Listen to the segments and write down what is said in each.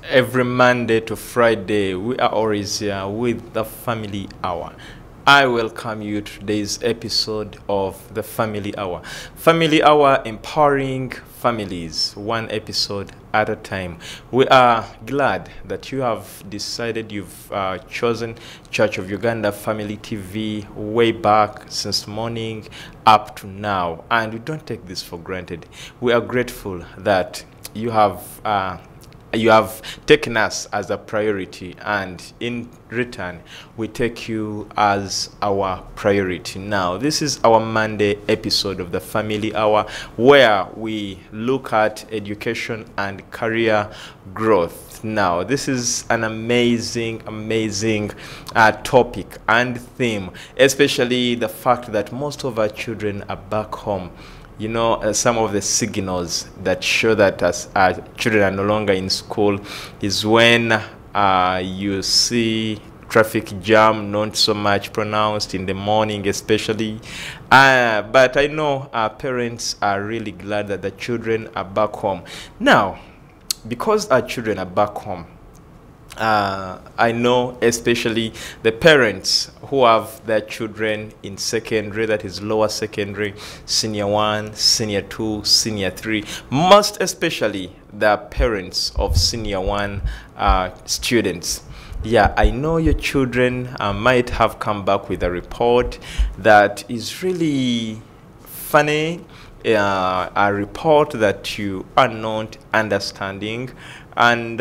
Every Monday to Friday, we are always here with the Family Hour. I welcome you to today's episode of the Family Hour. Family Hour, empowering families, one episode at a time. We are glad that you have decided you've chosen Church of Uganda Family TV way back since morning up to now, and we don't take this for granted. We are grateful that you have taken us as a priority, and in return we take you as our priority. Now this is our Monday episode of the Family Hour, where we look at education and career growth. Now this is an amazing topic and theme, especially the fact that most of our children are back home. You know, some of the signals that show that our children are no longer in school is when you see traffic jam not so much pronounced in the morning especially. But I know our parents are really glad that the children are back home. Now, because our children are back home, I know especially the parents who have their children in secondary, that is lower secondary, senior 1, senior 2, senior 3, most especially the parents of senior 1 students. Yeah, I know your children might have come back with a report that is really funny, a report that you are not understanding. And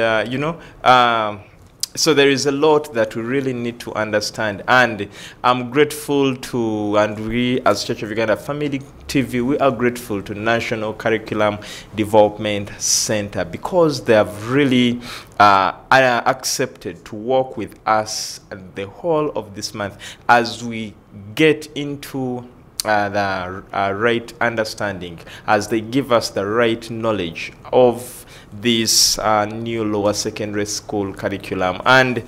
so there is a lot that we really need to understand, and I'm grateful to, and we as Church of Uganda Family TV, we are grateful to National Curriculum Development Center, because they have really accepted to work with us the whole of this month as we get into the right understanding, as they give us the right knowledge of this new lower secondary school curriculum. And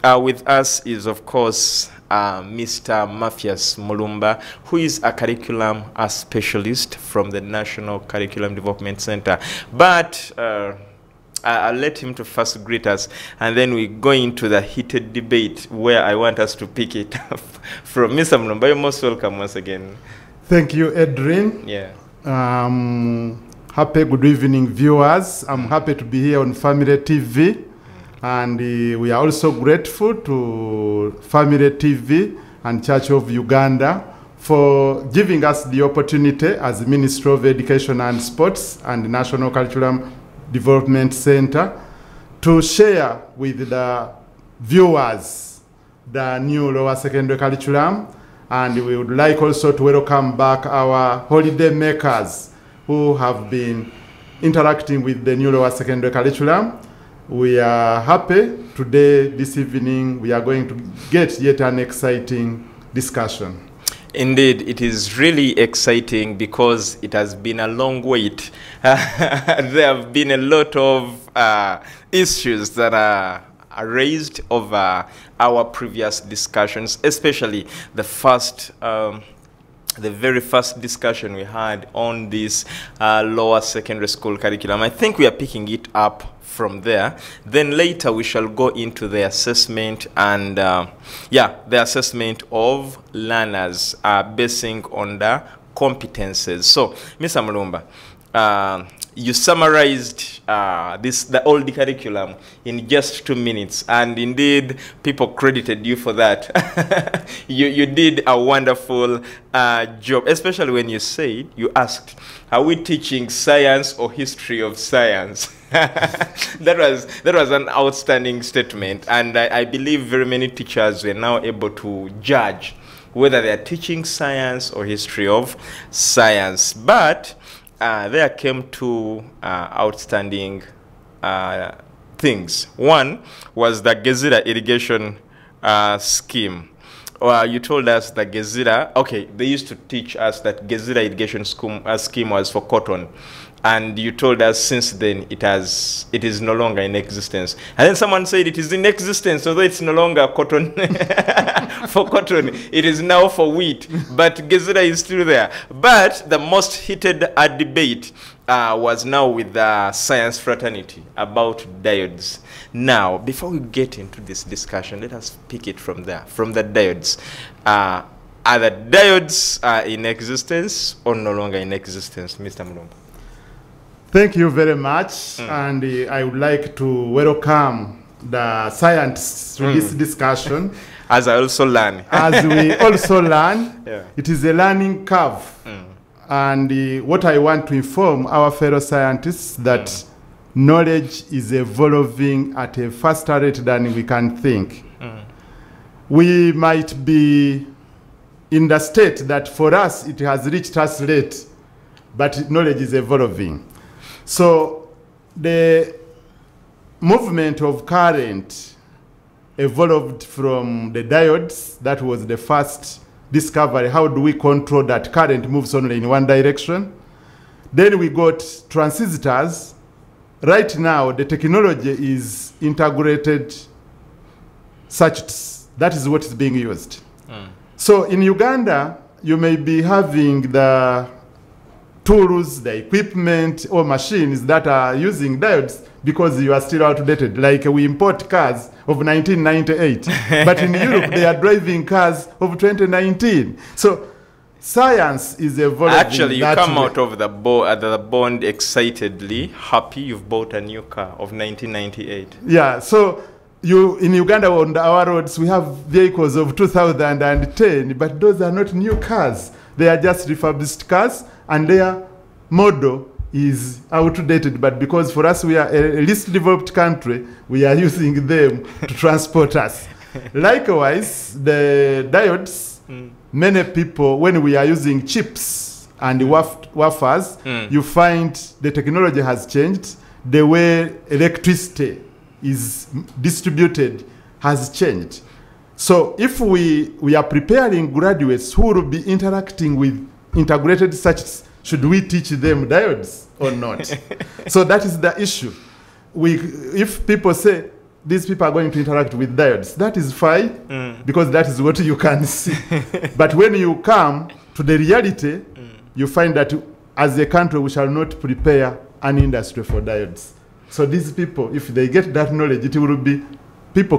with us is, of course, Mr. Mathius Mulumb, who is a curriculum specialist from the National Curriculum Development Center. But I'll let him to first greet us, and then we go into the heated debate where I want us to pick it up from. Mr. Mulumb, you're most welcome once again. Thank you, Edrin. Yeah. Happy good evening, viewers. I'm happy to be here on Family TV, and we are also grateful to Family TV and Church of Uganda for giving us the opportunity as the Ministry of Education and Sports and the National Curriculum Development Center to share with the viewers the new lower secondary curriculum. And we would like also to welcome back our holiday makers who have been interacting with the new lower secondary curriculum. We are happy today, this evening, we are going to get yet an exciting discussion. Indeed, it is really exciting because it has been a long wait. There have been a lot of issues that are raised over our previous discussions, especially the very first discussion we had on this lower secondary school curriculum. I think we are picking it up from there. Then later we shall go into the assessment and the assessment of learners basing on the competences. So, Mr. Mulumb, you summarized the old curriculum in just 2 minutes, and indeed people credited you for that. you did a wonderful job, especially when you asked, are we teaching science or history of science? that was an outstanding statement, and I believe very many teachers were now able to judge whether they are teaching science or history of science. But there came two outstanding things. One was the Gezira irrigation scheme. You told us that Gezira, okay, they used to teach us that Gezira irrigation scheme was for cotton. And you told us since then it is no longer in existence. And then someone said it is in existence, although it's no longer cotton for cotton. It is now for wheat. But Gezira is still there. But the most heated debate was now with the science fraternity about diodes. Now, before we get into this discussion, let us pick it from there, from the diodes. Are the diodes in existence or no longer in existence, Mr. Mulumb? Thank you very much, and I would like to welcome the scientists to this discussion. As I also learn. As we also learn, yeah. It is a learning curve. And what I want to inform our fellow scientists that knowledge is evolving at a faster rate than we can think. We might be in the state that for us it has reached us late, but knowledge is evolving. So the movement of current evolved from the diodes. That was the first discovery. How do we control that current moves only in one direction? Then we got transistors. Right now, the technology is integrated circuits. That is what is being used. So in Uganda, you may be having the tools, the equipment, or machines that are using diodes because you are still outdated. Like we import cars of 1998, but in Europe they are driving cars of 2019. So science is evolving. Actually, you come out of the bond excitedly happy you've bought a new car of 1998. Yeah, so in Uganda on our roads we have vehicles of 2010, but those are not new cars. They are just refurbished cars, and their model is outdated. But because for us we are a least developed country, we are using them to transport us. Likewise, the diodes, many people, when we are using chips and wafers, you find the technology has changed. The way electricity is distributed has changed. So if we are preparing graduates who will be interacting with integrated circuits, should we teach them diodes or not? So that is the issue. If people say these people are going to interact with diodes, that is fine, because that is what you can see. But when you come to the reality, you find that as a country we shall not prepare an industry for diodes. So these people, if they get that knowledge, it will be people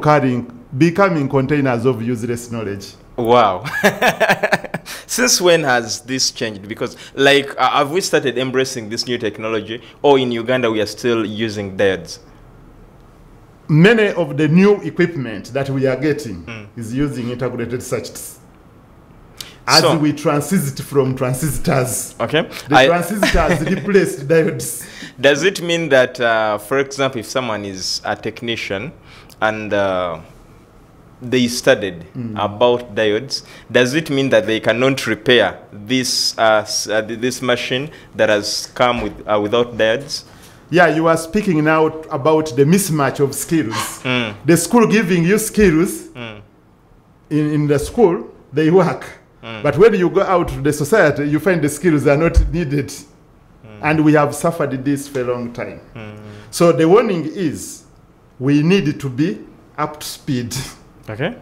becoming containers of useless knowledge. Wow. Since when has this changed? Because have we started embracing this new technology, or in Uganda we are still using diodes? Many of the new equipment that we are getting is using integrated circuits. As we transit from transistors, the transistors replaced diodes. Does it mean that, for example, if someone is a technician and they studied about diodes, does it mean that they cannot repair this this machine that has come without diodes? Yeah, you are speaking now about the mismatch of skills. The school giving you skills in the school, they work. But when you go out to the society, you find the skills are not needed. And we have suffered this for a long time. So the warning is we need to be up to speed. Okay.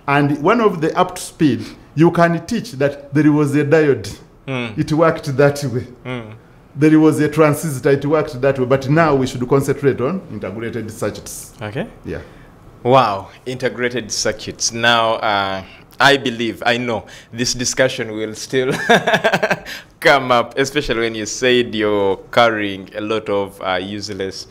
And one of the up to speed, you can teach that there was a diode. It worked that way. There was a transistor, it worked that way. But now we should concentrate on integrated circuits. Okay. Yeah. Wow, integrated circuits. Now, I know this discussion will still come up, especially when you said you're carrying a lot of useless...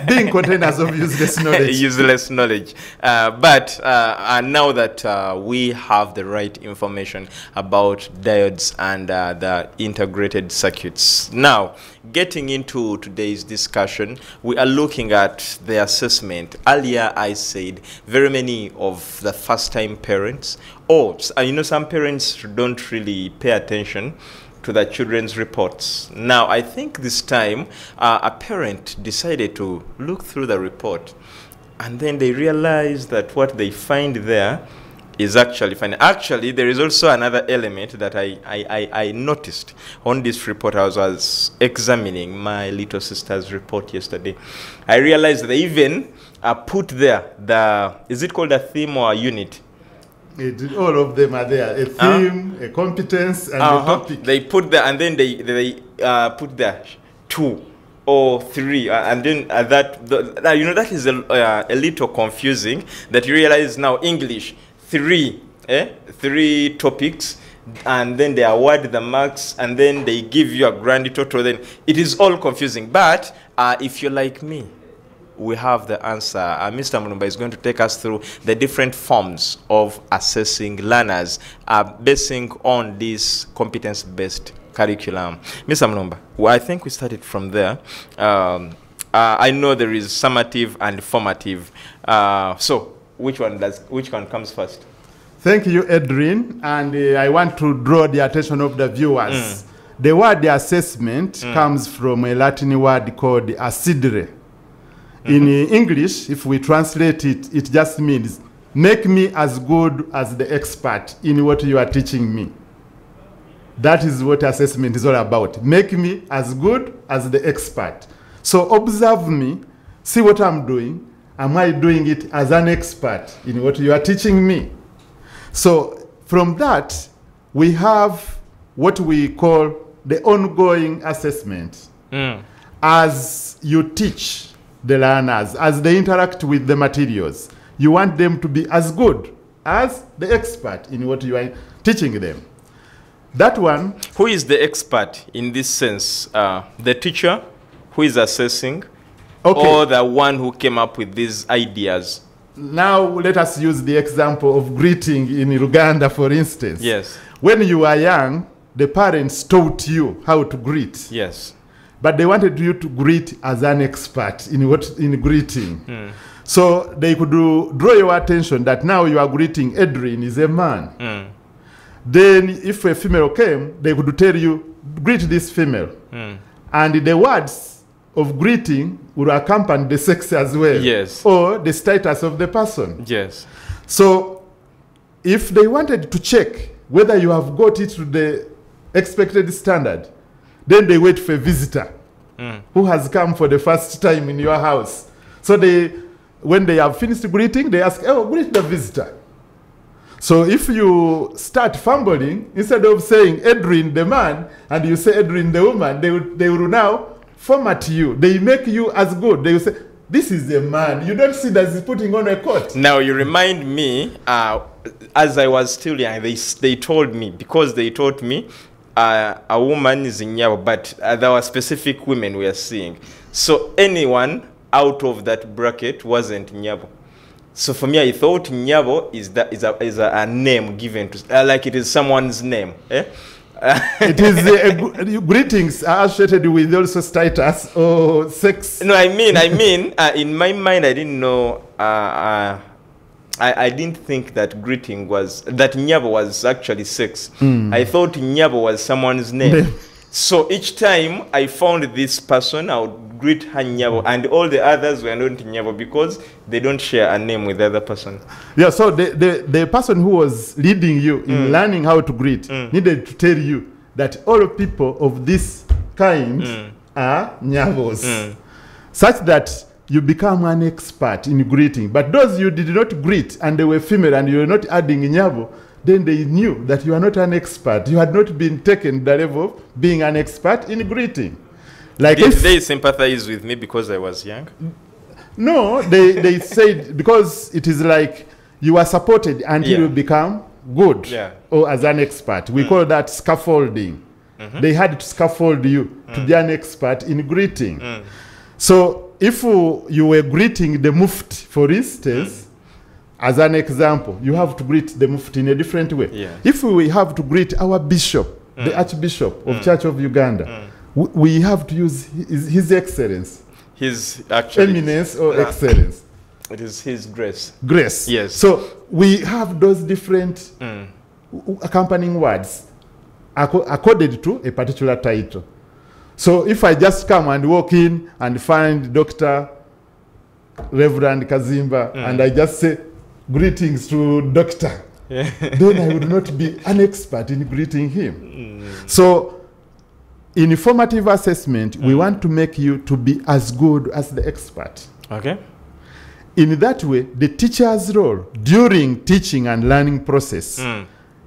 being containers of useless knowledge. Useless knowledge. But now that we have the right information about diodes and the integrated circuits, now, getting into today's discussion, we are looking at the assessment. Earlier, I said very many of the first-time parents, or some parents don't really pay attention to the children's reports. Now, I think this time, a parent decided to look through the report, and then they realized that what they find there is actually funny. Actually, there is also another element that I noticed on this report. I was examining my little sister's report yesterday. I realized they even put there is it called a theme or a unit? All of them are there. A theme, a competence, and a topic. They put there, and then they put there 2 or 3, and then that is a little confusing. That you realize now English 3 topics, and then they award the marks, and then they give you a grand total. Then it is all confusing. But if you're like me, we have the answer. Mr. Mulumb is going to take us through the different forms of assessing learners basing on this competence-based curriculum. Mr. Mulumb, well, I think we started from there. I know there is summative and formative. So which one comes first? Thank you, Edrin. And I want to draw the attention of the viewers. The word assessment comes from a Latin word called assidere. In English, if we translate it, it just means make me as good as the expert in what you are teaching me. That is what assessment is all about. Make me as good as the expert. So observe me, see what I'm doing. Am I doing it as an expert in what you are teaching me? So from that, we have what we call the ongoing assessment. As you teach the learners, as they interact with the materials, you want them to be as good as the expert in what you are teaching them. That one. Who is the expert in this sense? The teacher who is assessing, or the one who came up with these ideas? Now let us use the example of greeting in Uganda, for instance. Yes. When you were young, the parents taught you how to greet. Yes. But they wanted you to greet as an expert in greeting. So they could draw your attention that now you are greeting Edrin is a man. Then if a female came, they could tell you, greet this female. And the words of greeting would accompany the sex as well. Yes. Or the status of the person. Yes. So if they wanted to check whether you have got it to the expected standard, then they wait for a visitor who has come for the first time in your house. So when they have finished greeting, they ask, oh, greet the visitor. So if you start fumbling, instead of saying Edrin the man, and you say Edrin the woman, they will now format you. They make you as good. They will say, this is a man. You don't see that he's putting on a coat. Now you remind me, as I was still young, they told me, because they taught me, a woman is in Nyabo, but there were specific women we are seeing. So anyone out of that bracket wasn't Nyabo. So for me, I thought Nyabo is a name given to, like it is someone's name. It is greetings are associated with also status or sex. No, I mean, in my mind, I didn't know. I didn't think that greeting was, that Nyabo was actually sex. I thought Nyabo was someone's name. So each time I found this person, I would greet her Nyabo, and all the others were not Nyabo because they don't share a name with the other person. Yeah, so the person who was leading you in learning how to greet needed to tell you that all people of this kind are Nyabos. Such that you become an expert in greeting. But those you did not greet and they were female and you were not adding Nyabo, then they knew that you are not an expert. You had not been taken the level of being an expert in greeting. Like did they sympathize with me because I was young? No, they said because it is like you are supported until you become good or as an expert. We call that scaffolding. They had to scaffold you to be an expert in greeting. So if you were greeting the Mufti, for instance, as an example, you have to greet the Mufti in a different way. If we have to greet our bishop, the Archbishop of Church of Uganda, we have to use his excellence. His eminence or excellence. It is his grace. Grace. Yes. So we have those different accompanying words accorded to a particular title. So if I just come and walk in and find Dr. Reverend Kazimba and I just say greetings to Doctor, then I would not be an expert in greeting him. So in formative assessment, we want to make you to be as good as the expert. Okay. In that way, the teacher's role during teaching and learning process,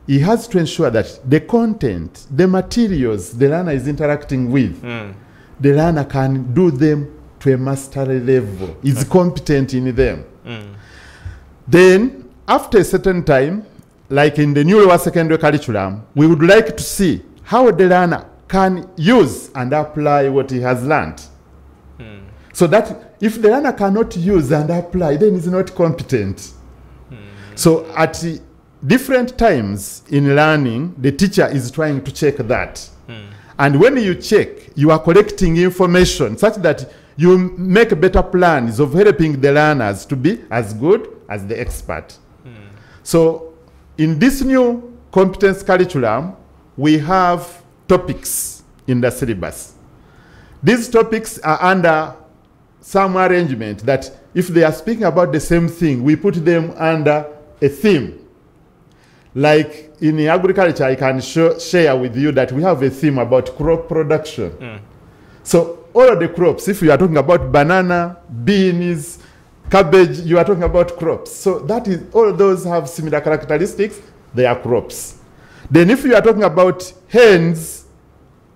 he has to ensure that the content, the materials the learner is interacting with, the learner can do them to a mastery level, is competent in them. Then, after a certain time, like in the new lower secondary curriculum, we would like to see how the learner can use and apply what he has learned. So that if the learner cannot use and apply, then he's not competent. So at different times in learning, the teacher is trying to check that. And when you check, you are collecting information such that you make better plans of helping the learners to be as good as the expert. So in this new competence curriculum, we have topics in the syllabus. These topics are under some arrangement that if they are speaking about the same thing, we put them under a theme. Like in agriculture, I can share with you that we have a theme about crop production. So all of the crops, if you are talking about banana, beans, cabbage, you are talking about crops. So that is, all of those have similar characteristics, they are crops. Then if you are talking about hens,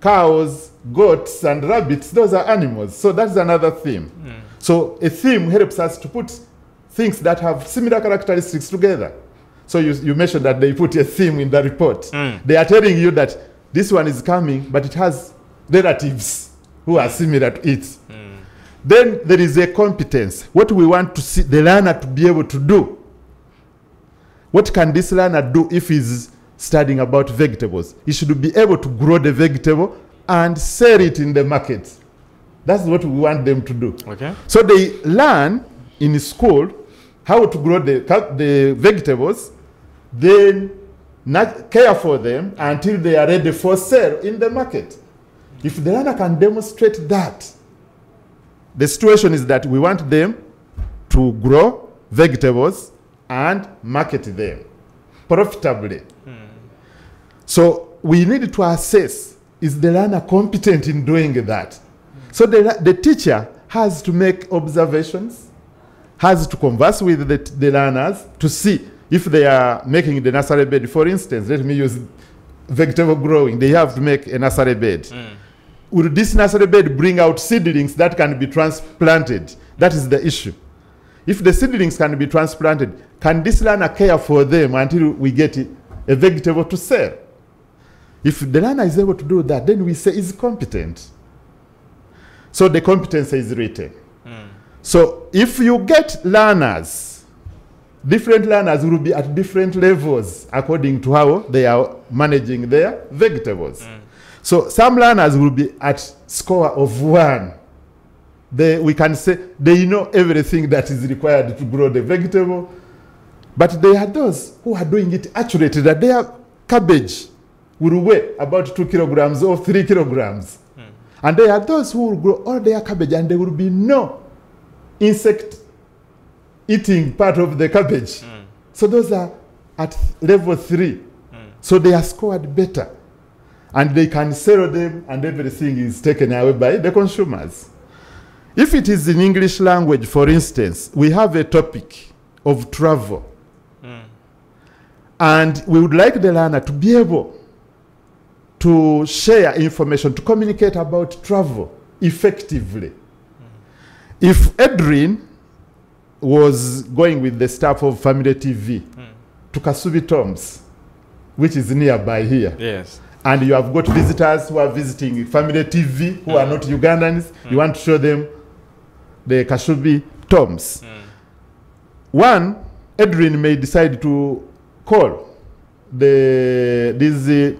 cows, goats, and rabbits, those are animals. So that's another theme. So a theme helps us to put things that have similar characteristics together. So you mentioned that they put a theme in the report. They are telling you that this one is coming, but it has relatives who are similar to it. Then there is a competence. What we want to see the learner to be able to do. What can this learner do if he's studying about vegetables? He should be able to grow the vegetable and sell it in the market. That's what we want them to do. Okay. So they learn in school how to grow the vegetables, then not care for them until they are ready for sale in the market. If the learner can demonstrate that, the situation is that we want them to grow vegetables and market them profitably. So we need to assess, is the learner competent in doing that? So the teacher has to make observations, has to converse with the learners to see if they are making the nursery bed. For instance, let me use vegetable growing. They have to make a nursery bed. Will this nursery bed bring out seedlings that can be transplanted? That is the issue. If the seedlings can be transplanted, can this learner care for them until we get a vegetable to sell? If the learner is able to do that, then we say he's competent. So the competence is written. So if you get learners, different learners will be at different levels according to how they are managing their vegetables. So some learners will be at score of 1. We can say they know everything that is required to grow the vegetable. But there are those who are doing it accurately, that their cabbage will weigh about 2 kilograms or 3 kilograms. And there are those who will grow all their cabbage and there will be no insect eating part of the cabbage. So those are at level 3. So they are scored better. And they can sell them and everything is taken away by the consumers. If it is in English language, for instance, we have a topic of travel. And we would like the learner to be able to share information, to communicate about travel effectively. If Edwin was going with the staff of Family TV to Kasubi Tombs, which is nearby here, yes, and you have got visitors who are visiting Family TV who are not Ugandans, you want to show them the Kasubi Tombs. One, Edwin may decide to call these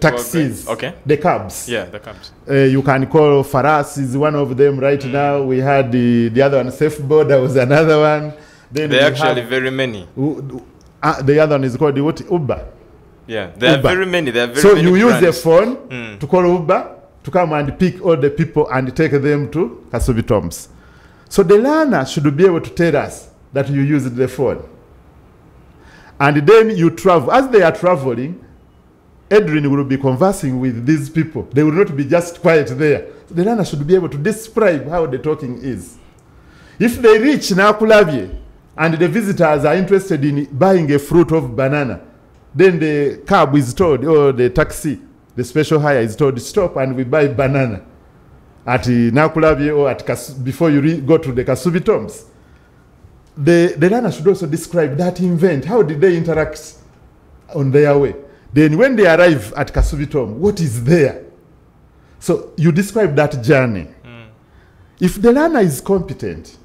taxis, the cabs. Yeah, the cabs. You can call Faras is one of them right now. We had the other one, Safeboard, there was another one. Then there are actually very many. The other one is called what? Uber. Yeah, there are very many. There are very so many you use brands. the phone to call Uber to come and pick all the people and take them to Kasubi Tombs. So the learner should be able to tell us that you used the phone. And then you travel. As they are traveling, Edwin will be conversing with these people. They will not be just quiet there. The learner should be able to describe how the talking is. If they reach Nakulabye and the visitors are interested in buying a fruit of banana, then the cab is told, or the taxi, the special hire is told, stop and we buy banana at Nakulabye or at before you go to the Kasubi Tombs. The learner should also describe that event. How did they interact on their way? Then when they arrive at Kasubi Tomb, what is there? So you describe that journey. If the learner is competent,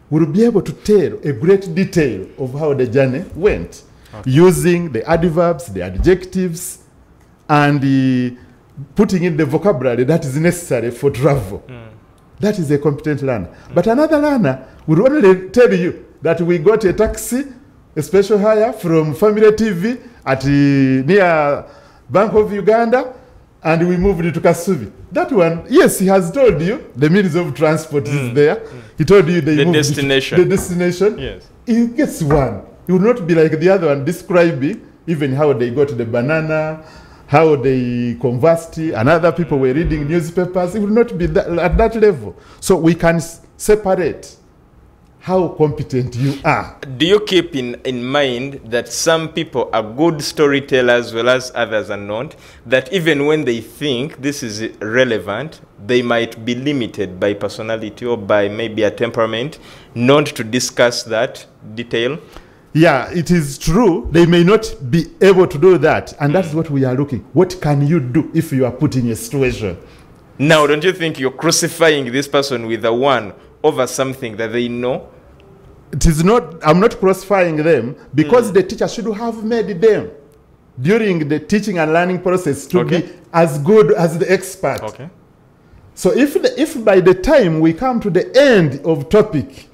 will be able to tell a great detail of how the journey went, using the adverbs, the adjectives, and putting in the vocabulary that is necessary for travel. That is a competent learner. But another learner will only tell you that we got a taxi, a special hire from Family TV at near Bank of Uganda, and we moved to Kasubi. That one, yes, he has told you the means of transport is there. He told you the destination. The destination. Yes. He gets one. He will not be like the other one describing even how they got the banana, how they conversed, and other people were reading newspapers. It will not be at that level. So we can separate how competent you are. Do you keep in mind that some people are good storytellers as well as others are not? That even when they think this is relevant, they might be limited by personality or by maybe a temperament not to discuss that detail? Yeah, it is true. They may not be able to do that. And that's what we are looking. What can you do if you are put in a situation? Now, don't you think you're crucifying this person with a one over something that they know? It is not, I'm not crucifying them, because the teacher should have made them during the teaching and learning process to be as good as the expert. Okay. So if by the time we come to the end of topic,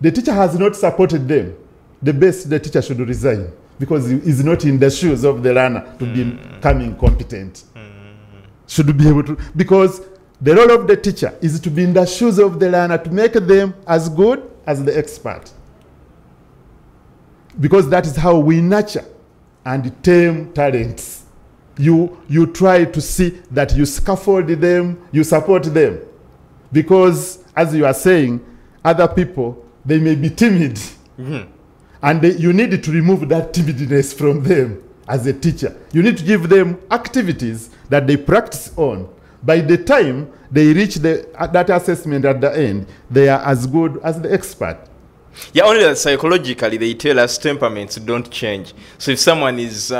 the teacher has not supported them, the teacher should resign, because he is not in the shoes of the learner to becoming competent. Should be able to, because the role of the teacher is to be in the shoes of the learner to make them as good as the expert. Because that is how we nurture and tame talents. You try to see that you scaffold them, you support them. Because, as you are saying, other people, they may be timid. And you need to remove that timidness from them as a teacher. You need to give them activities that they practice on. By the time they reach that assessment at the end, they are as good as the expert. Yeah, only that psychologically they tell us temperaments don't change. So if someone is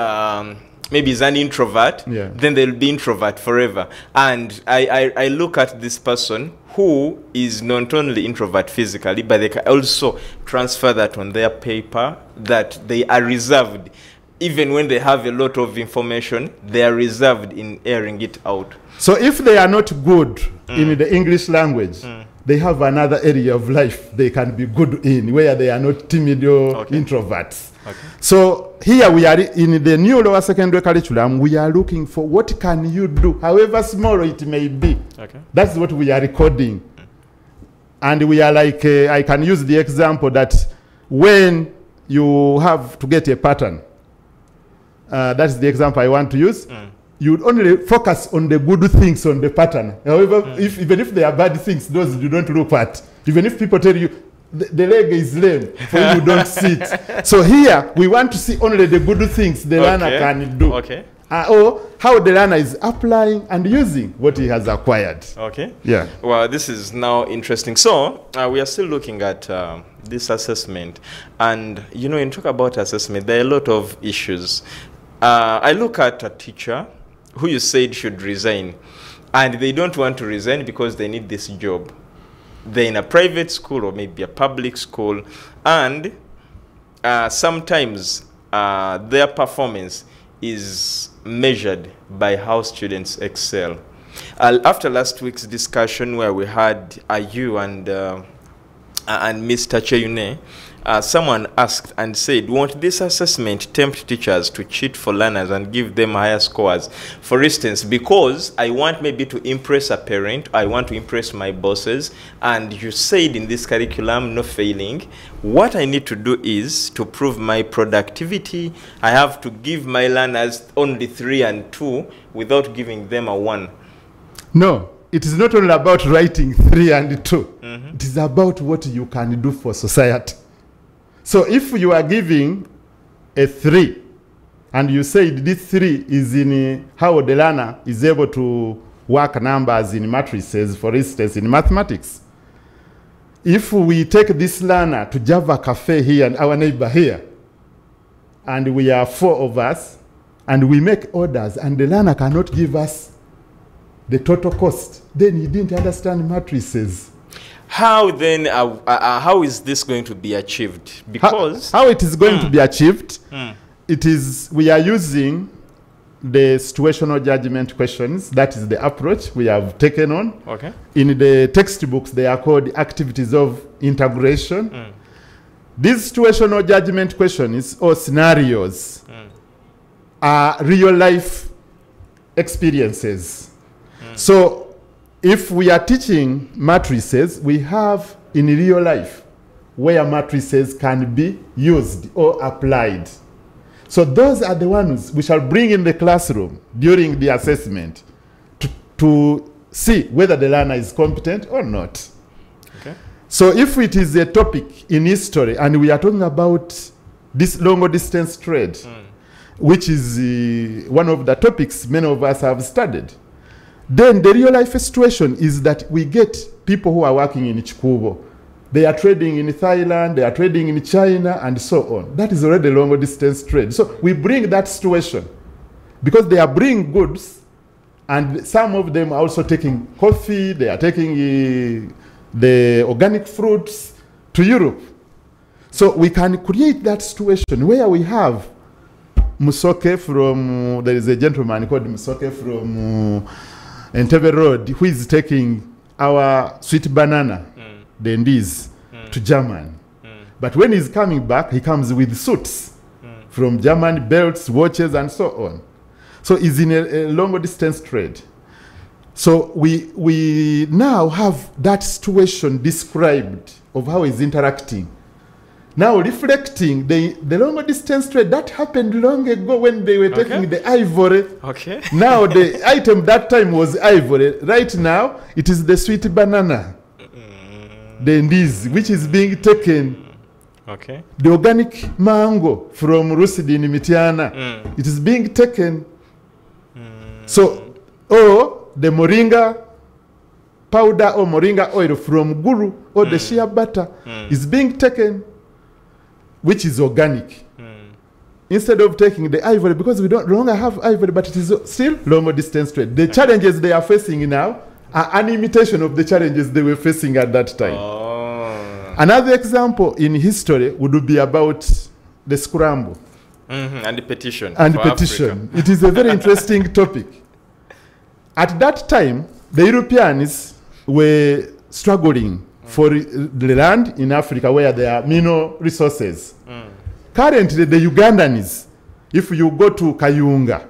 maybe is an introvert, then they'll be introvert forever. And I look at this person who is not only introvert physically, but they can also transfer that on their paper, that they are reserved. Even when they have a lot of information, they are reserved in airing it out. So if they are not good in the English language, they have another area of life they can be good in, where they are not timid or introverts. So here we are in the new lower secondary curriculum, we are looking for what can you do, however small it may be. That's what we are recording. And we are like, I can use the example that when you have to get a pattern, that's the example I want to use. You would only focus on the good things on the pattern. However, even if there are bad things, those you don't look at. Even if people tell you the leg is lame, for you don't see it. So here, we want to see only the good things the learner can do. Or how the learner is applying and using what he has acquired. Yeah. Well, this is now interesting. So we are still looking at this assessment. And, you know, when you talk about assessment, there are a lot of issues. I look at a teacher who you said should resign, and they don't want to resign because they need this job. They're in a private school or maybe a public school, and sometimes their performance is measured by how students excel. After last week's discussion where we had you and and Mr. Cheyune, someone asked and said, won't this assessment tempt teachers to cheat for learners and give them higher scores? For instance, because I want maybe to impress a parent, I want to impress my bosses, and you said in this curriculum, no failing. What I need to do is to prove my productivity. I have to give my learners only 3 and 2 without giving them a 1. No, it is not only about writing 3 and 2. It is about what you can do for society. So if you are giving a 3, and you said this 3 is in how the learner is able to work numbers in matrices, for instance, in mathematics. If we take this learner to Java Cafe here and our neighbor here, and we are 4 of us, and we make orders, and the learner cannot give us the total cost, then he didn't understand matrices. How then, how is this going to be achieved? Because how it is going to be achieved, it is, we are using the situational judgment questions. That is the approach we have taken on. Okay. In the textbooks, they are called activities of integration. These situational judgment questions or scenarios are real life experiences. So if we are teaching matrices, we have in real life where matrices can be used or applied. So those are the ones we shall bring in the classroom during the assessment to see whether the learner is competent or not. Okay. So if it is a topic in history and we are talking about this longer distance trade, which is one of the topics many of us have studied, then the real life situation is that we get people who are working in Chikubo. They are trading in Thailand, they are trading in China, and so on. That is already longer distance trade. So we bring that situation because they are bringing goods, and some of them are also taking coffee, they are taking the organic fruits to Europe. So we can create that situation where we have Musoke from, there is a gentleman called Musoke from Entebbe Road, who is taking our sweet banana, the Ndiz, to Germany. But when he's coming back, he comes with suits from Germany, belts, watches, and so on. So he's in a longer distance trade. So we now have that situation described of how he's interacting. Now reflecting the longer distance trade that happened long ago when they were taking the ivory. Okay. Now the item that time was ivory. Right now it is the sweet banana, the Ndiz, which is being taken. Okay. The organic mango from Rusidi in Mitiana, it is being taken. So, or the moringa powder or moringa oil from Guru or the shea butter is being taken, which is organic. Instead of taking the ivory, because we don't longer have ivory, but it is still longer distance trade. The challenges they are facing now are an imitation of the challenges they were facing at that time. Another example in history would be about the scramble. And the petition. And the petition. It is a very interesting topic. At that time, the Europeans were struggling for the land in Africa where there are mineral resources. Currently, the Ugandans, if you go to Kayunga,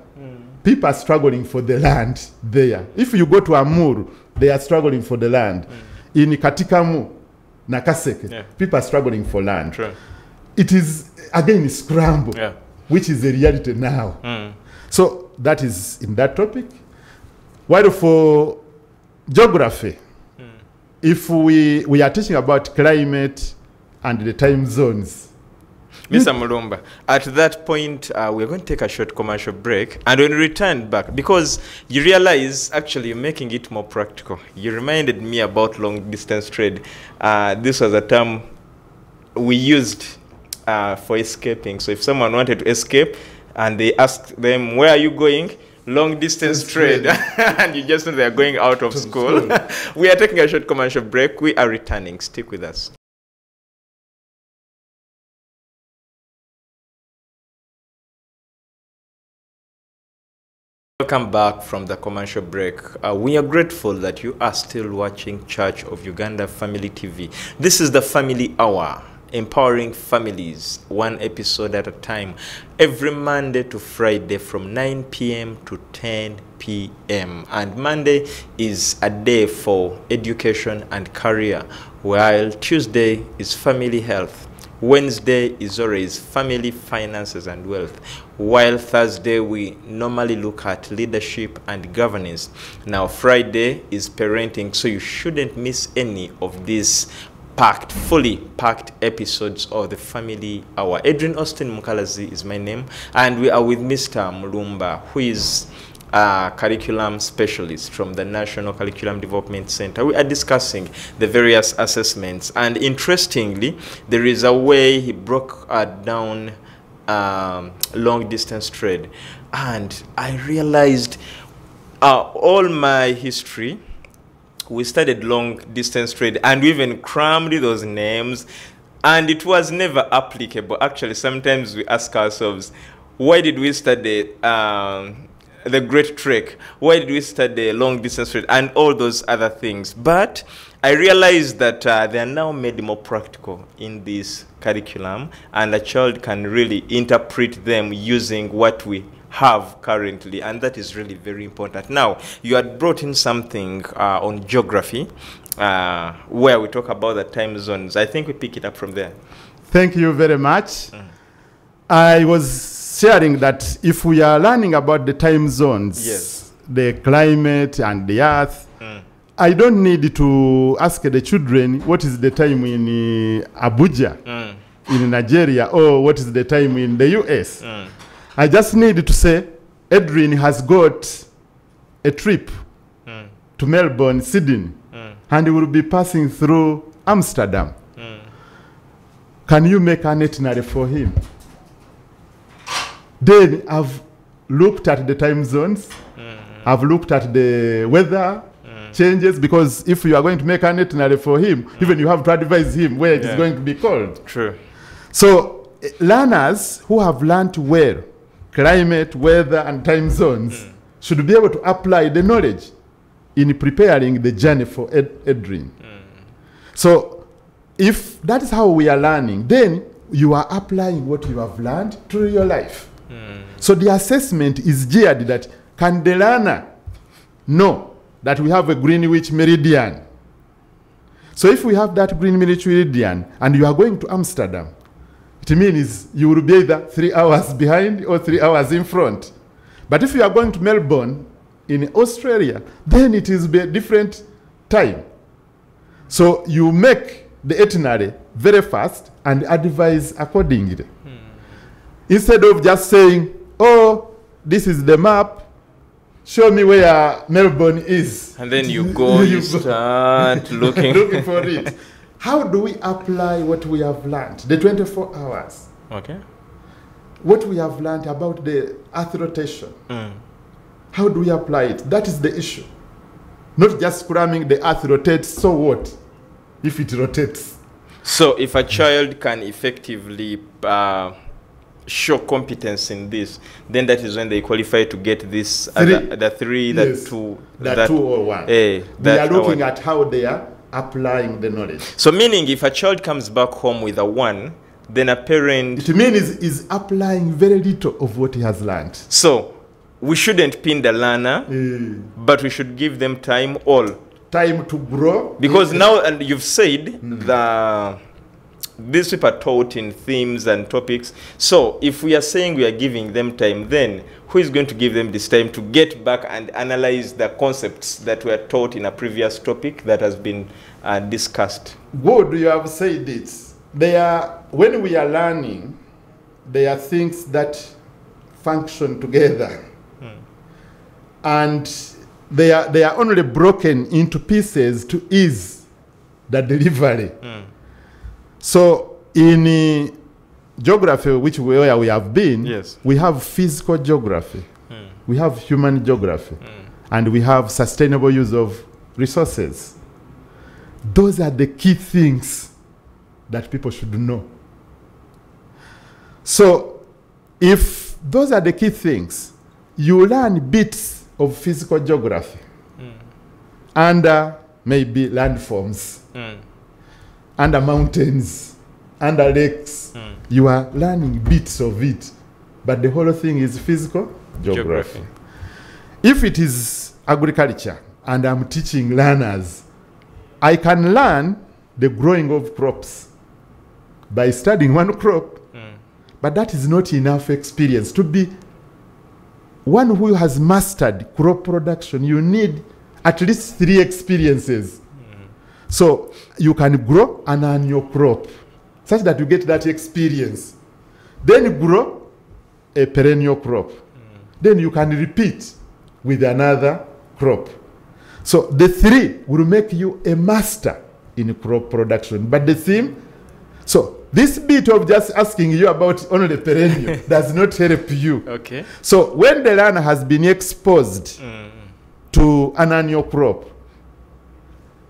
people are struggling for the land there. If you go to Amuru, they are struggling for the land. In Katikamu, Nakaseke, people are struggling for land. True. It is, again, scramble, which is the reality now. So that is in that topic. While for geography, if we are teaching about climate and the time zones. Mr. Mulumb, at that point, we're going to take a short commercial break. And when we return back, because you realize, actually, you're making it more practical. You reminded me about long-distance trade. This was a term we used for escaping. So if someone wanted to escape, and they asked them, where are you going? Long-distance trade. And you just know they're going out of school. We are taking a short commercial break. We are returning. Stick with us. Welcome back from the commercial break. We are grateful that you are still watching Church of Uganda Family TV. This is the Family Hour, empowering families one episode at a time, every Monday to Friday from 9 p.m. to 10 p.m. And Monday is a day for education and career, while Tuesday is family health. Wednesday is always family, finances, and wealth, while Thursday we normally look at leadership and governance. Now Friday is parenting, so you shouldn't miss any of these fully packed episodes of the Family Hour. Adrian Austin Mukalazi is my name, and we are with Mr. Mulumb, who is a curriculum specialist from the National Curriculum Development Center. We are discussing the various assessments, and interestingly, there is a way he broke down long distance trade, and I realized all my history, we studied long distance trade, and we even crammed those names, and it was never applicable. Actually, sometimes we ask ourselves, why did we study the Great Trek? Why did we study long distance trade and all those other things? But I realized that they are now made more practical in this curriculum, and a child can really interpret them using what we have currently, and that is really very important. Now, you had brought in something on geography, where we talk about the time zones. I think we pick it up from there. Thank you very much. I was sharing that if we are learning about the time zones, yes, the climate and the earth, I don't need to ask the children what is the time in Abuja, in Nigeria, or what is the time in the US. I just need to say, Adrian has got a trip to Melbourne, Sydney, and he will be passing through Amsterdam. Can you make an itinerary for him? Then I've looked at the time zones, I've looked at the weather changes, because if you are going to make an itinerary for him, even you have to advise him where it is going to be cold. True. So learners who have learned well climate, weather, and time zones should be able to apply the knowledge in preparing the journey for Adrian. So if that is how we are learning, then you are applying what you have learned to your life. So the assessment is geared that can the learner know that we have a Greenwich meridian? So if we have that Greenwich meridian and you are going to Amsterdam, it means you will be either 3 hours behind or 3 hours in front. But if you are going to Melbourne in Australia, then it is a different time. So you make the itinerary very fast and advise accordingly. Instead of just saying, oh, this is the map, show me where Melbourne is. And then you go, you start looking. looking for it. How do we apply what we have learned, the 24 hours? Okay. What we have learned about the earth rotation. How do we apply it? That is the issue. Not just cramming the earth rotates, so what if it rotates? So if a child can effectively show competence in this, then that is when they qualify to get this, the three, yes, the two. The 2 or 1. We are looking at how they are applying the knowledge. So meaning if a child comes back home with a 1, then a parent... It means is applying very little of what he has learned. So we shouldn't pin the learner, but we should give them time to grow. Because now, and you've said these people are taught in themes and topics. So if we are saying we are giving them time, then who is going to give them this time to get back and analyze the concepts that were taught in a previous topic that has been discussed? Good, you have said it. When we are learning, there are things that function together. And they are only broken into pieces to ease the delivery. So in geography, where we have been, yes, we have physical geography, we have human geography, and we have sustainable use of resources. Those are the key things that people should know. So if those are the key things, you learn bits of physical geography under maybe landforms, under mountains, under lakes. You are learning bits of it, but the whole thing is physical geography. If it is agriculture and I'm teaching learners, I can learn the growing of crops by studying one crop, but that is not enough experience. To be one who has mastered crop production, you need at least 3 experiences. So you can grow an annual crop such that you get that experience. Then grow a perennial crop. Then you can repeat with another crop. So the 3 will make you a master in crop production. But the theme, so this bit of just asking you about only perennial does not help you. Okay. So when the learner has been exposed to an annual crop,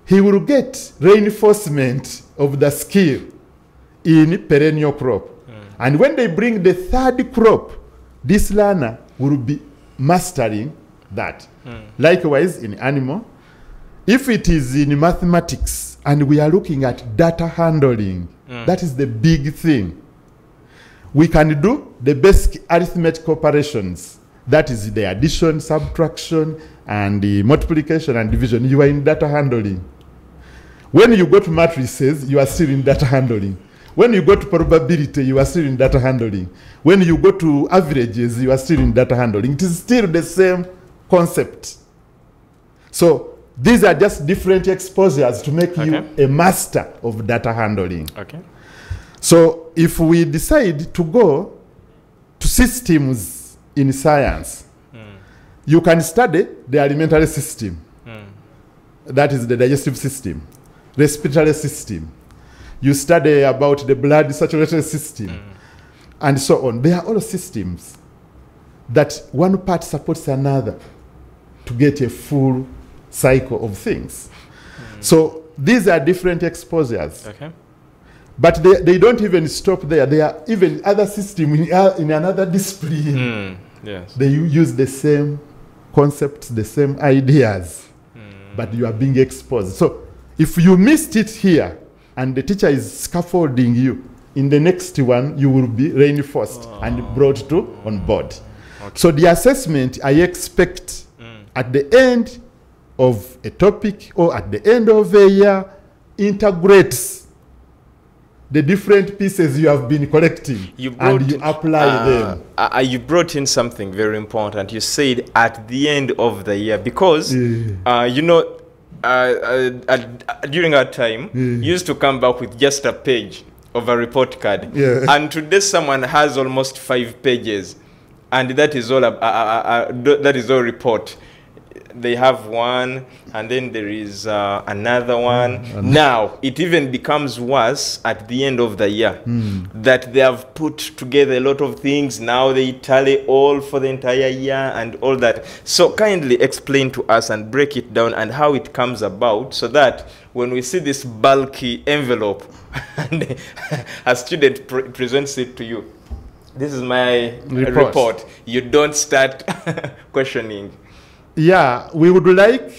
he will get reinforcement of the skill in perennial crop. And when they bring the 3rd crop, this learner will be mastering that. Likewise in animal, if it is in mathematics and we are looking at data handling, that is the big thing. We can do the basic arithmetic operations. That is the addition, subtraction, and the multiplication and division. You are in data handling. When you go to matrices, you are still in data handling. When you go to probability, you are still in data handling. When you go to averages, you are still in data handling. It is still the same concept. So these are just different exposures to make you a master of data handling. Okay. So if we decide to go to systems in science, you can study the alimentary system. That is the digestive system, respiratory system. You study about the blood circulatory system, and so on. They are all systems that one part supports another to get a full cycle of things. So these are different exposures. Okay. But they don't even stop there. There are even other systems in another discipline. Yes. They use the same concepts, the same ideas, but you are being exposed. So if you missed it here and the teacher is scaffolding you, in the next one you will be reinforced and brought to on board. Okay. So the assessment I expect at the end of a topic or at the end of a year integrates the different pieces you have been collecting and you apply them. You brought in something very important. You said at the end of the year, because you know, during our time, you used to come back with just a page of a report card. And today someone has almost 5 pages, and that is all that is all report. They have one, and then there is another one. Now, it even becomes worse at the end of the year, that they have put together a lot of things. Now they tally all for the entire year and all that. So kindly explain to us and break it down and how it comes about, so that when we see this bulky envelope and a student presents it to you, this is my report, you don't start questioning. Yeah, we would like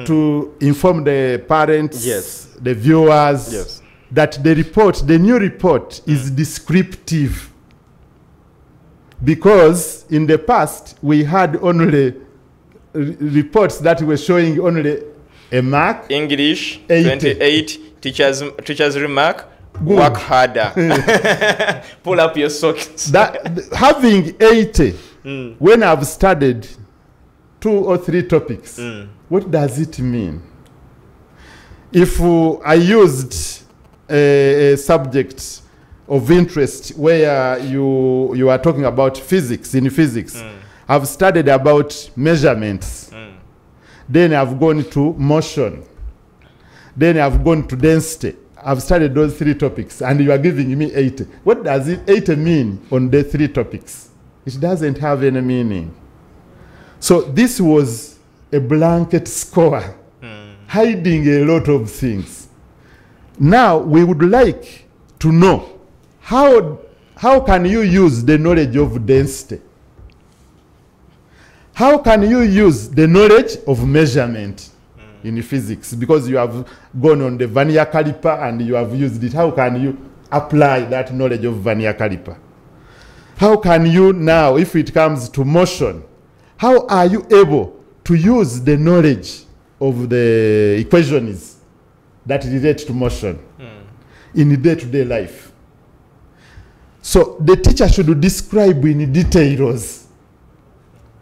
to inform the parents, the viewers, that the report, the new report, is descriptive. Because in the past, we had only reports that were showing only a mark. English, 28, teacher's remark, work harder. Pull up your socks. Having 80, when I've studied 2 or 3 topics, what does it mean? If I used a subject of interest where you are talking about physics, in physics, I've studied about measurements, then I've gone to motion, then I've gone to density. I've studied those 3 topics, and you are giving me 80. What does 80 mean on the 3 topics? It doesn't have any meaning. So this was a blanket score, hiding a lot of things. Now we would like to know how can you use the knowledge of density? How can you use the knowledge of measurement in physics? Because you have gone on the vernier caliper and you have used it. How can you apply that knowledge of vernier caliper? How can you now, if it comes to motion, how are you able to use the knowledge of the equations that relate to motion in day-to-day life? So the teacher should describe in details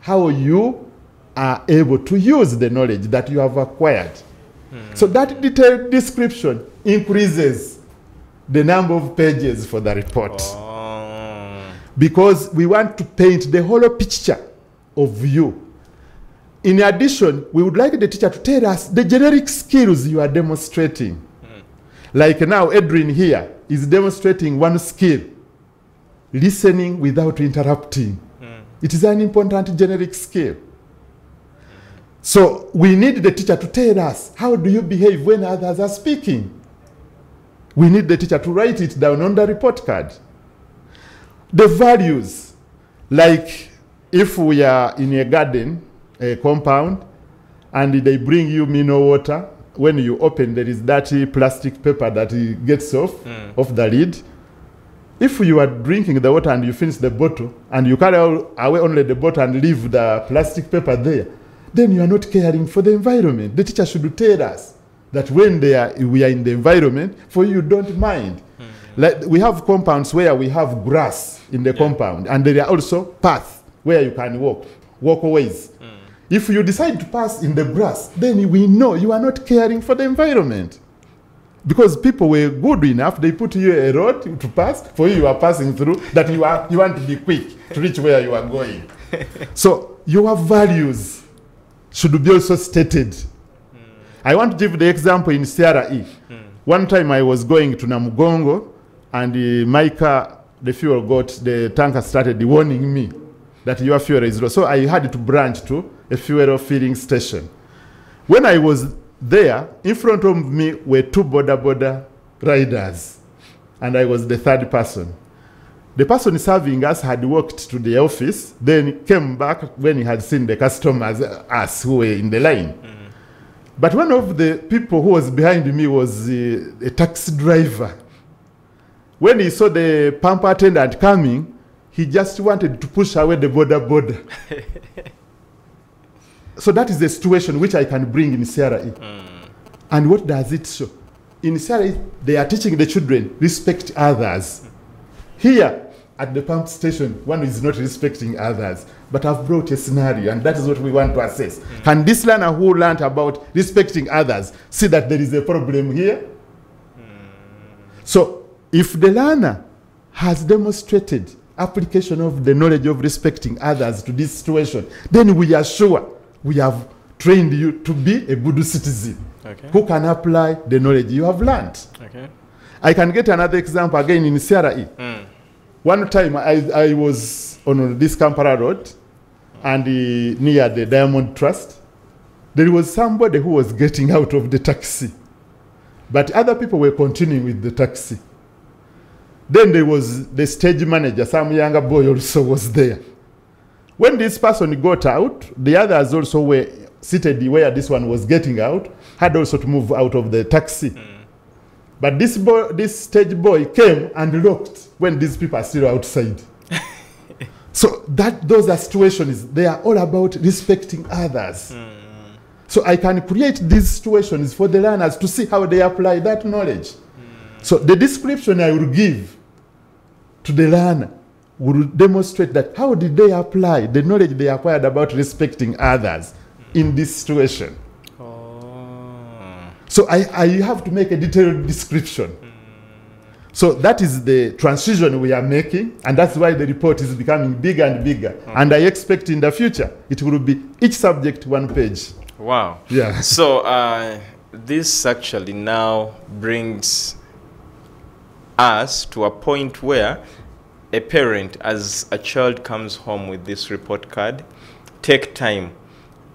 how you are able to use the knowledge that you have acquired. So that detailed description increases the number of pages for the report. Because we want to paint the whole picture of you. In addition, we would like the teacher to tell us the generic skills you are demonstrating. Like now, Edwin here is demonstrating one skill, listening without interrupting. It is an important generic skill. So we need the teacher to tell us, how do you behave when others are speaking? We need the teacher to write it down on the report card. The values, like if we are in a garden, a compound, and they bring you mineral water, when you open, there is dirty plastic paper that gets off the lid. If you are drinking the water and you finish the bottle, and you carry away only the bottle and leave the plastic paper there, then you are not caring for the environment. The teacher should tell us that when we are in the environment, for you don't mind. Like we have compounds where we have grass in the compound, and there are also paths where you can walkways. If you decide to pass in the grass, then we know you are not caring for the environment. Because people were good enough, they put you a road to pass, for you are passing through, that you want to be quick to reach where you are going. So your values should be also stated. I want to give the example in CRE. One time I was going to Namugongo, and my car, the fuel the tanker started warning me that your fuel is low. So I had to branch to a fuel filling station. When I was there, in front of me were two border riders, and I was the third person. The person serving us had walked to the office, then came back when he had seen the customers, us who were in the line. But one of the people who was behind me was a taxi driver. When he saw the pump attendant coming, he just wanted to push away the border. So that is the situation which I can bring in CRE. And what does it show? In CRE, they are teaching the children, respect others. Here, at the pump station, one is not respecting others. But I've brought a scenario, and that is what we want to assess. Can this learner who learned about respecting others see that there is a problem here? So, if the learner has demonstrated application of the knowledge of respecting others to this situation, then we are sure we have trained you to be a good citizen who can apply the knowledge you have learned. I can get another example again in CRE. One time I was on this Kampala road, and near the Diamond Trust, there was somebody who was getting out of the taxi. But other people were continuing with the taxi. Then there was the stage manager, some younger boy also was there. When this person got out, the others also were seated where this one was getting out, had also to move out of the taxi. But this stage boy came and locked when these people are still outside. So those are situations, they are all about respecting others. So I can create these situations for the learners to see how they apply that knowledge. So the description I will give to the learner will demonstrate that how did they apply the knowledge they acquired about respecting others in this situation. So I have to make a detailed description. So that is the transition we are making, and that's why the report is becoming bigger and bigger. And I expect in the future, it will be each subject one page. Wow. Yeah. So this actually now brings us to a point where a parent, as a child comes home with this report card, take time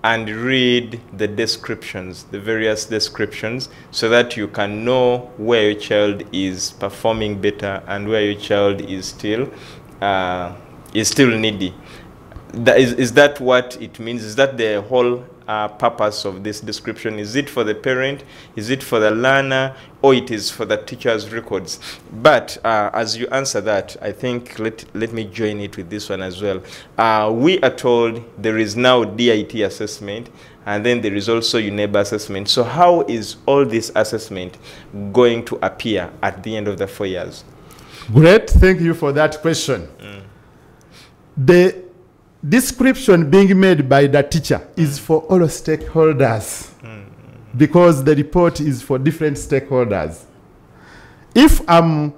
and read the descriptions, the various descriptions, so that you can know where your child is performing better and where your child is still needy. is that what it means? Is that the whole purpose of this description? Is it for the parent? Is it for the learner? Or it is for the teacher's records? But as you answer that, I think let me join it with this one as well. We are told there is now DIT assessment, and then there is also UNEBA assessment. So how is all this assessment going to appear at the end of the 4 years? Great, thank you for that question. The description being made by the teacher is for all stakeholders, because the report is for different stakeholders. If I'm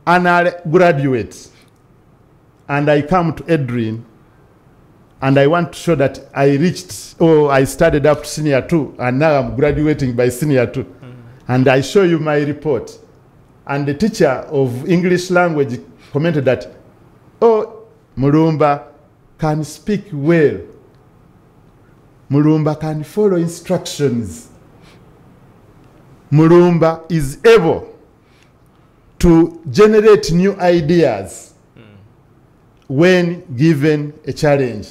an graduate and I come to Edrin and I want to show that I reached, or I started up to senior 2 and now I'm graduating by senior 2, and I show you my report, and the teacher of English language commented that, oh, Mulumb can speak well. Mulumb can follow instructions. Mulumb is able to generate new ideas when given a challenge.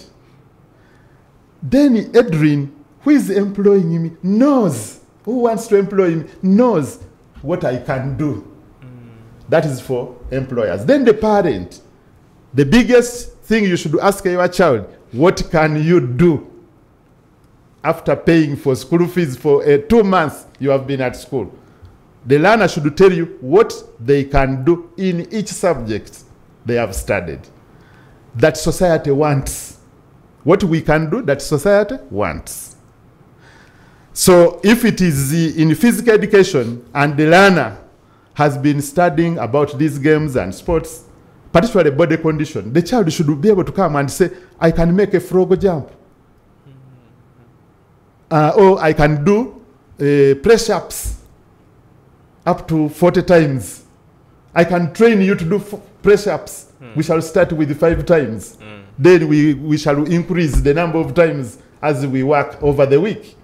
Then Edrin, who is employing him, knows, who wants to employ him, knows what I can do. That is for employers. Then the parent, the biggest thing you should ask your child, what can you do after paying for school fees for 2 months you have been at school? The learner should tell you what they can do in each subject they have studied. That society wants. What we can do that society wants. So if it is in physical education and the learner has been studying about these games and sports, particularly body condition, the child should be able to come and say, I can make a frog jump. Or I can do press-ups up to 40 times. I can train you to do press-ups. We shall start with 5 times. Then we shall increase the number of times as we work over the week.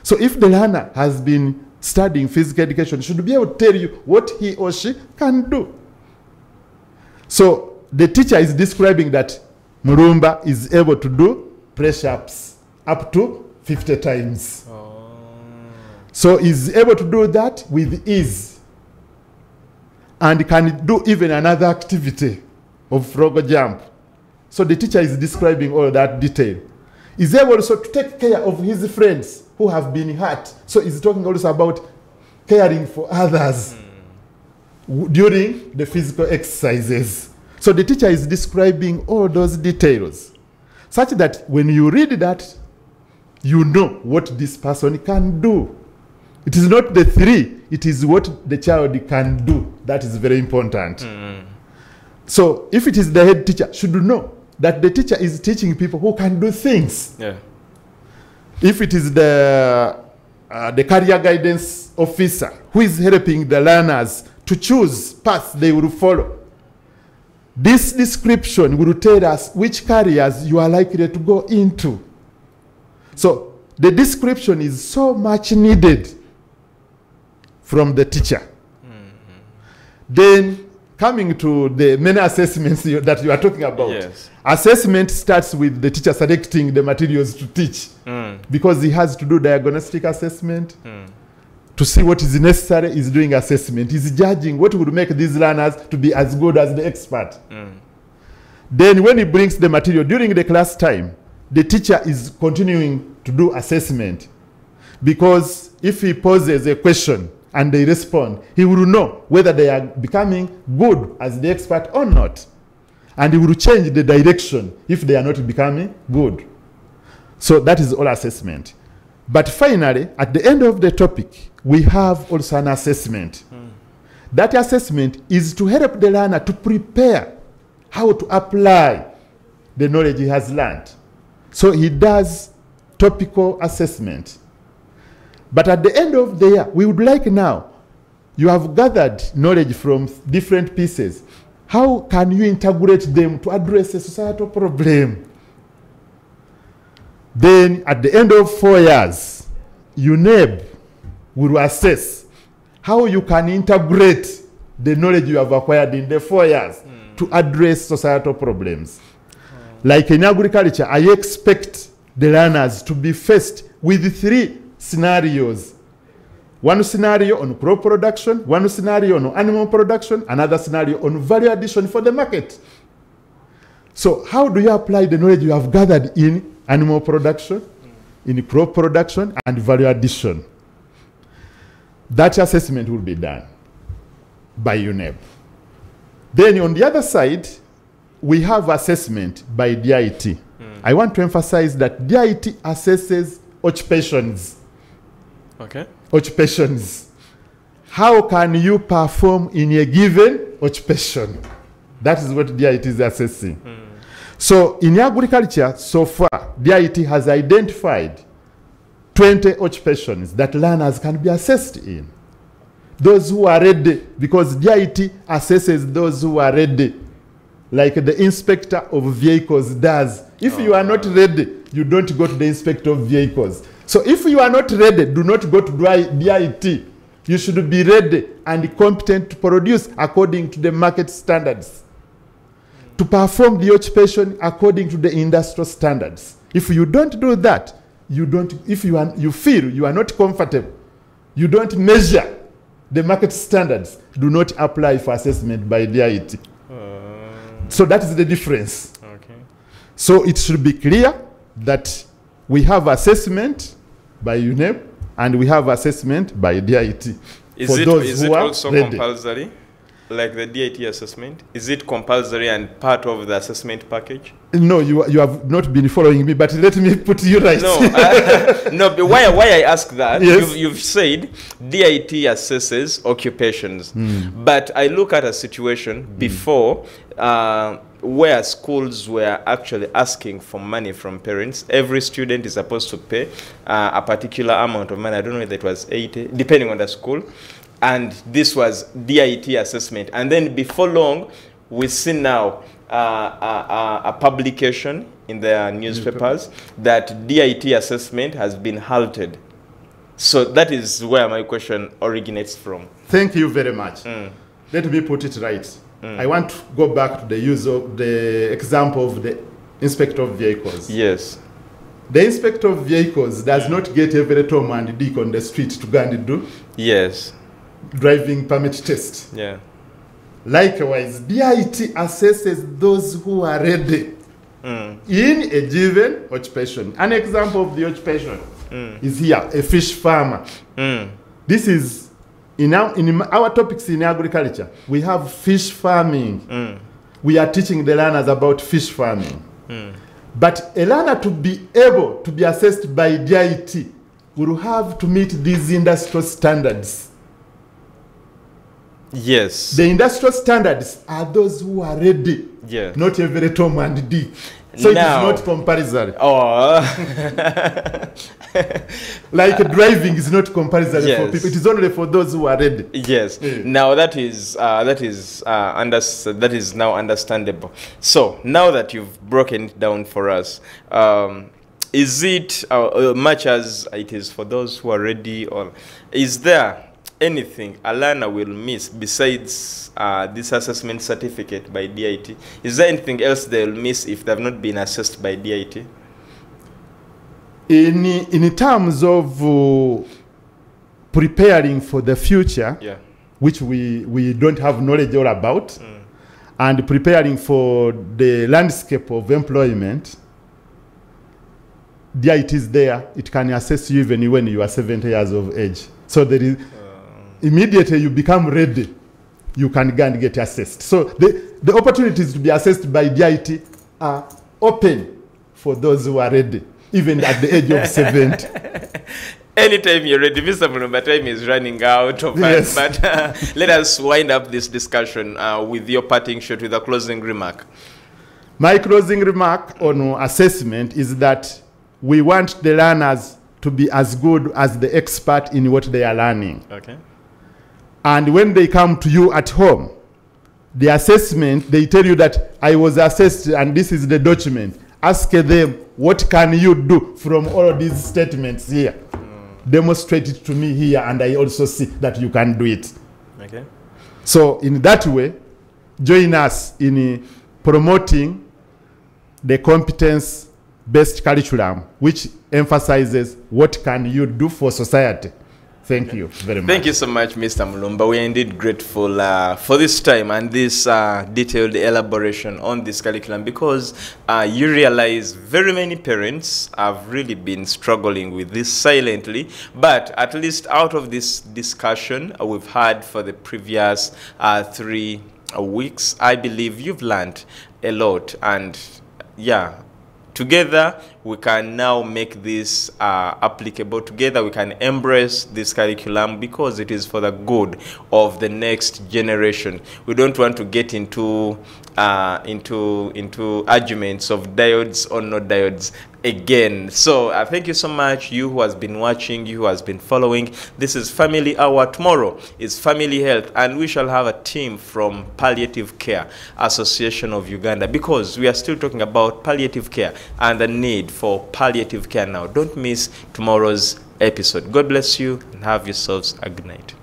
So if the learner has been studying physical education, should be able to tell you what he or she can do. So the teacher is describing that Mulumb is able to do press-ups up to 50 times. So he's able to do that with ease, and can do even another activity of frog jump. So the teacher is describing all that detail. He's able also to take care of his friends who have been hurt. So he's talking also about caring for others during the physical exercises. So the teacher is describing all those details, such that when you read that, you know what this person can do. It is not the 3, it is what the child can do. That is very important. So if it is the head teacher, should know that the teacher is teaching people who can do things. If it is the career guidance officer who is helping the learners to choose paths they will follow, this description will tell us which careers you are likely to go into. So the description is so much needed from the teacher. Then coming to the many assessments that you are talking about. Yes. Assessment starts with the teacher selecting the materials to teach, because he has to do diagnostic assessment to see what is necessary. He's doing assessment. He's judging what would make these learners to be as good as the expert. Then when he brings the material during the class time, the teacher is continuing to do assessment, because if he poses a question and they respond, he will know whether they are becoming good as the expert or not. And he will change the direction if they are not becoming good. So that is all assessment. But finally, at the end of the topic, we have also an assessment. That assessment is to help the learner to prepare how to apply the knowledge he has learned. So he does topical assessment. But at the end of the year, we would like now, you have gathered knowledge from different pieces. How can you integrate them to address a societal problem? Then at the end of 4 years, UNEB will assess how you can integrate the knowledge you have acquired in the 4 years to address societal problems. Like in agriculture, I expect the learners to be faced with 3 scenarios. One scenario on crop production, one scenario on animal production, another scenario on value addition for the market. So how do you apply the knowledge you have gathered in animal production, in crop production, and value addition? That assessment will be done by UNEP. Then on the other side, we have assessment by DIT. I want to emphasize that DIT assesses occupations. Okay. Occupations. How can you perform in a given occupation? That is what DIT is assessing. So in agriculture, so far, DIT has identified 20 occupations that learners can be assessed in. Those who are ready, because DIT assesses those who are ready, like the inspector of vehicles does. If you are not ready, you don't go to the inspector of vehicles. So if you are not ready, do not go to DIT. You should be ready and competent to produce according to the market standards, to perform the occupation according to the industrial standards. If you don't do that, you feel you are not comfortable, you don't measure the market standards, do not apply for assessment by DIT. So that is the difference. Okay. So it should be clear that we have assessment by UNEP and we have assessment by DIT. Is it also compulsory? Like the DIT assessment? Is it compulsory and part of the assessment package? No, you have not been following me, but let me put you right. No, no. But why I ask that? Yes. You've said DIT assesses occupations, but I look at a situation before where schools were actually asking for money from parents. Every student is supposed to pay a particular amount of money. I don't know if it was 80, depending on the school. And this was DIT assessment. And then before long, we see now a publication in the newspapers that DIT assessment has been halted. So that is where my question originates from. Thank you very much. Let me put it right. I want to go back to the use of the example of the inspector of vehicles. Yes. The inspector of vehicles does not get every Tom and Dick on the street to go and do driving permit test. Yeah. Likewise, DIT assesses those who are ready in a given occupation. An example of the occupation is here, a fish farmer. This is, in our topics in agriculture, we have fish farming. We are teaching the learners about fish farming. But a learner to be able to be assessed by DIT will have to meet these industrial standards. Yes. The industrial standards are those who are ready, not every Tom and Dick. So now, it is not compulsory. Oh. Like driving is not compulsory for people. It is only for those who are ready. Yes. Now that is now understandable. So now that you've broken it down for us, is it much as it is for those who are ready, or is there anything a learner will miss besides this assessment certificate by DIT? Is there anything else they'll miss if they've not been assessed by DIT? In terms of preparing for the future, which we don't have knowledge all about, and preparing for the landscape of employment, DIT is there. It can assess you even when you are 70 years of age. So there is immediately you become ready, you can go and get assessed. So the opportunities to be assessed by DIT are open for those who are ready, even at the age of 70. Anytime you're ready, Mr. Mulumb, time is running out of us. But let us wind up this discussion with your parting shot, with a closing remark. My closing remark on assessment is that we want the learners to be as good as the expert in what they are learning. Okay. And when they come to you at home, the assessment, they tell you that I was assessed and this is the document. Ask them, what can you do from all of these statements here? Demonstrate it to me here, and I also see that you can do it. Okay. So in that way, join us in promoting the competence-based curriculum, which emphasizes what can you do for society. Thank you very much. Thank you so much, Mr. Mulumb. We are indeed grateful for this time and this detailed elaboration on this curriculum, because you realize very many parents have really been struggling with this silently, but at least out of this discussion we've had for the previous 3 weeks, I believe you've learned a lot, and yeah, together we can now make this applicable. Together we can embrace this curriculum because it is for the good of the next generation. We don't want to get into arguments of diodes or not diodes again. So thank you so much, you who has been watching, you who has been following. This is Family Hour. Tomorrow is Family Health, and we shall have a team from Palliative Care Association of Uganda, because we are still talking about palliative care and the need for palliative care now. Don't miss tomorrow's episode. God bless you and have yourselves a good night.